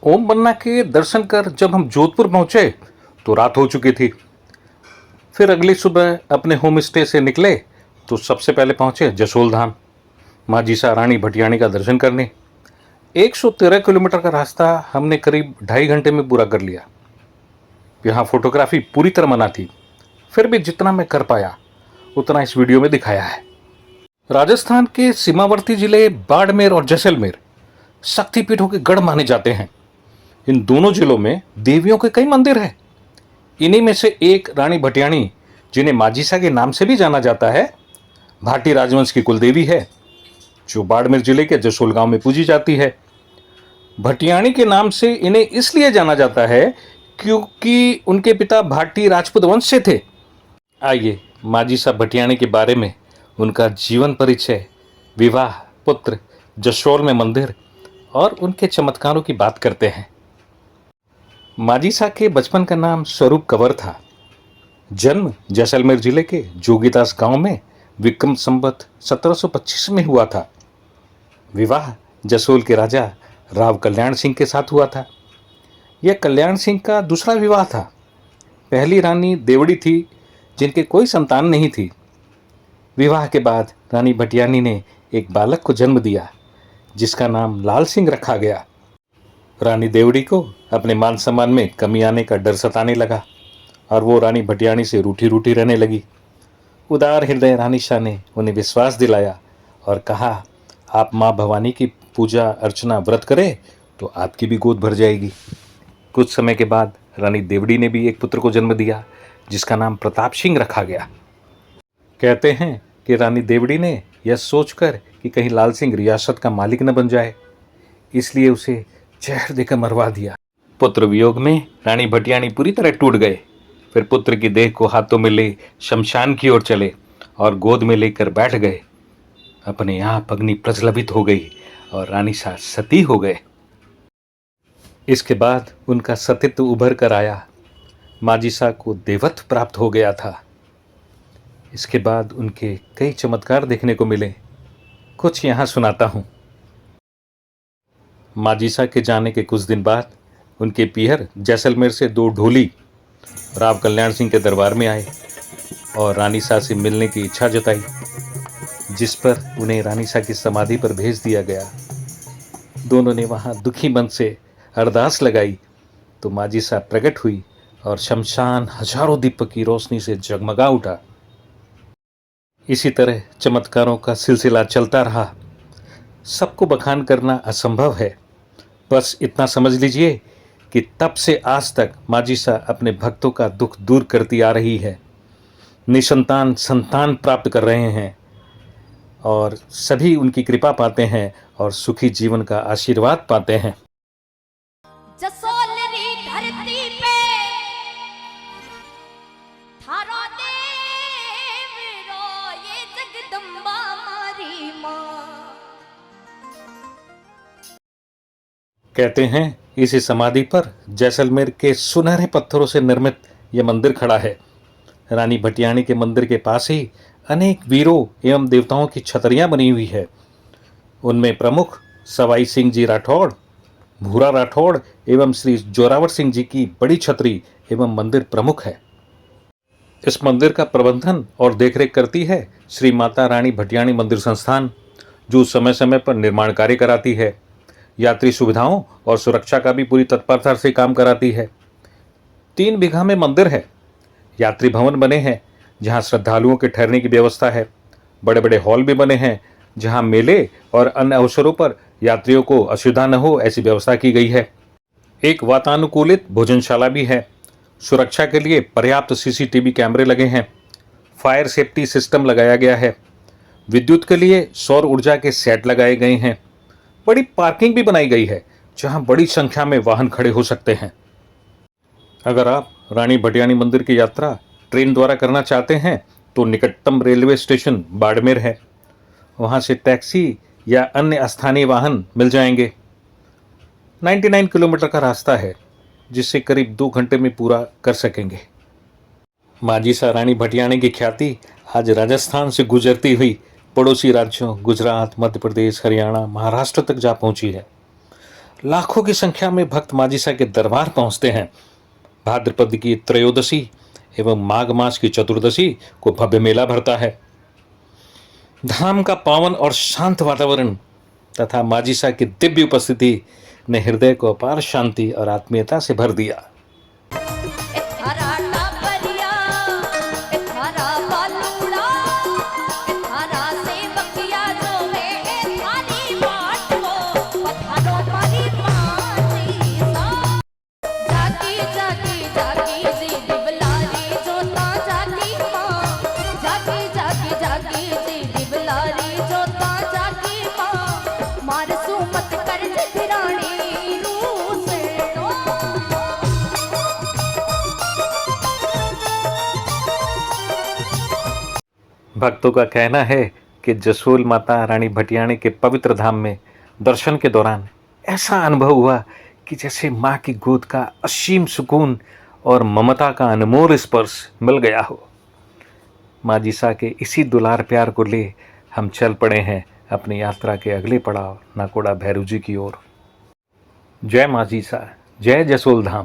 ओम बन्ना के दर्शन कर जब हम जोधपुर पहुंचे तो रात हो चुकी थी। फिर अगली सुबह अपने होम स्टे से निकले तो सबसे पहले पहुंचे जसोल धाम, माँ जीसा रानी भटियाणी का दर्शन करने। 113 किलोमीटर का रास्ता हमने करीब 2.5 घंटे में पूरा कर लिया। यहाँ फोटोग्राफी पूरी तरह मना थी, फिर भी जितना मैं कर पाया उतना इस वीडियो में दिखाया है। राजस्थान के सीमावर्ती जिले बाड़मेर और जैसलमेर शक्तिपीठों के गढ़ माने जाते हैं। इन दोनों जिलों में देवियों के कई मंदिर हैं। इन्हीं में से एक रानी भटियाणी, जिन्हें माजीसा के नाम से भी जाना जाता है, भाटी राजवंश की कुलदेवी है, जो बाड़मेर जिले के जसोल गांव में पूजी जाती है। भटियाणी के नाम से इन्हें इसलिए जाना जाता है क्योंकि उनके पिता भाटी राजपूत वंश से थे। आइए माजीसा भटियाणी के बारे में, उनका जीवन परिचय, विवाह, पुत्र, जसोल में मंदिर और उनके चमत्कारों की बात करते हैं। माजीसा के बचपन का नाम स्वरूप कंवर था। जन्म जैसलमेर जिले के जोगीदास गांव में विक्रम संवत 1725 में हुआ था। विवाह जसोल के राजा राव कल्याण सिंह के साथ हुआ था। यह कल्याण सिंह का दूसरा विवाह था। पहली रानी देवड़ी थी, जिनके कोई संतान नहीं थी। विवाह के बाद रानी भटियाणी ने एक बालक को जन्म दिया, जिसका नाम लाल सिंह रखा गया। रानी देवड़ी को अपने मान सम्मान में कमी आने का डर सताने लगा और वो रानी भटियाणी से रूठी रूठी रहने लगी। उदार हृदय रानी शाह ने उन्हें विश्वास दिलाया और कहा, आप माँ भवानी की पूजा अर्चना व्रत करें तो आपकी भी गोद भर जाएगी। कुछ समय के बाद रानी देवड़ी ने भी एक पुत्र को जन्म दिया, जिसका नाम प्रताप सिंह रखा गया। कहते हैं कि रानी देवड़ी ने यह सोचकर कि कहीं लाल सिंह रियासत का मालिक न बन जाए, इसलिए उसे जहर देकर मरवा दिया। पुत्र वियोग में रानी भटियाणी पूरी तरह टूट गए। फिर पुत्र की देह को हाथों में ले शमशान की ओर चले और गोद में लेकर बैठ गए। अपने आप अग्नि प्रज्वलित हो गई और रानी शाह सती हो गए। इसके बाद उनका सतीत्व उभर कर आया। माजीसा को देवत्व प्राप्त हो गया था। इसके बाद उनके कई चमत्कार देखने को मिले। कुछ यहाँ सुनाता हूँ। माजीसा के जाने के कुछ दिन बाद उनके पीहर जैसलमेर से 2 ढोली राव कल्याण सिंह के दरबार में आए और रानी शाह से मिलने की इच्छा जताई, जिस पर उन्हें रानी शाह की समाधि पर भेज दिया गया। दोनों ने वहाँ दुखी मन से अरदास लगाई तो माजीसा प्रकट हुई और शमशान हजारों दीपक की रोशनी से जगमगा उठा। इसी तरह चमत्कारों का सिलसिला चलता रहा। सबको बखान करना असंभव है, बस इतना समझ लीजिए कि तब से आज तक माजीसा अपने भक्तों का दुख दूर करती आ रही है। निसंतान संतान प्राप्त कर रहे हैं और सभी उनकी कृपा पाते हैं और सुखी जीवन का आशीर्वाद पाते हैं। कहते हैं इसी समाधि पर जैसलमेर के सुनहरे पत्थरों से निर्मित यह मंदिर खड़ा है। रानी भटियाणी के मंदिर के पास ही अनेक वीरों एवं देवताओं की छतरियां बनी हुई है। उनमें प्रमुख सवाई सिंह जी राठौड़, भूरा राठौड़ एवं श्री जोरावर सिंह जी की बड़ी छतरी एवं मंदिर प्रमुख है। इस मंदिर का प्रबंधन और देखरेख करती है श्री माता रानी भटियाणी मंदिर संस्थान, जो समय समय पर निर्माण कार्य कराती है। यात्री सुविधाओं और सुरक्षा का भी पूरी तत्परता से काम कराती है। 3 बीघा में मंदिर है। यात्री भवन बने हैं जहां श्रद्धालुओं के ठहरने की व्यवस्था है। बड़े बड़े हॉल भी बने हैं जहां मेले और अन्य अवसरों पर यात्रियों को असुविधा न हो ऐसी व्यवस्था की गई है। एक वातानुकूलित भोजनशाला भी है। सुरक्षा के लिए पर्याप्त सीसीटीवी कैमरे लगे हैं। फायर सेफ्टी सिस्टम लगाया गया है। विद्युत के लिए सौर ऊर्जा के सेट लगाए गए हैं। बड़ी पार्किंग भी बनाई गई है जहां बड़ी संख्या में वाहन खड़े हो सकते हैं। अगर आप रानी भटियाणी मंदिर की यात्रा ट्रेन द्वारा करना चाहते हैं तो निकटतम रेलवे स्टेशन बाड़मेर है। वहां से टैक्सी या अन्य स्थानीय वाहन मिल जाएंगे। 99 किलोमीटर का रास्ता है, जिससे करीब 2 घंटे में पूरा कर सकेंगे। माजीसा रानी भटियाणी की ख्याति आज राजस्थान से गुजरती हुई पड़ोसी राज्यों गुजरात, मध्य प्रदेश, हरियाणा, महाराष्ट्र तक जा पहुंची है। लाखों की संख्या में भक्त माजिसा के दरबार पहुंचते हैं। भाद्रपद की त्रयोदशी एवं माघ मास की चतुर्दशी को भव्य मेला भरता है। धाम का पावन और शांत वातावरण तथा माजिसा की दिव्य उपस्थिति ने हृदय को अपार शांति और आत्मीयता से भर दिया। भक्तों का कहना है कि जसोल माता रानी भटियाणी के पवित्र धाम में दर्शन के दौरान ऐसा अनुभव हुआ कि जैसे माँ की गोद का असीम सुकून और ममता का अनमोल स्पर्श मिल गया हो। माजिसा के इसी दुलार प्यार को ले हम चल पड़े हैं अपनी यात्रा के अगले पड़ाव नाकोड़ा भैरू जी की ओर। जय माजिसा, जय जसोल धाम।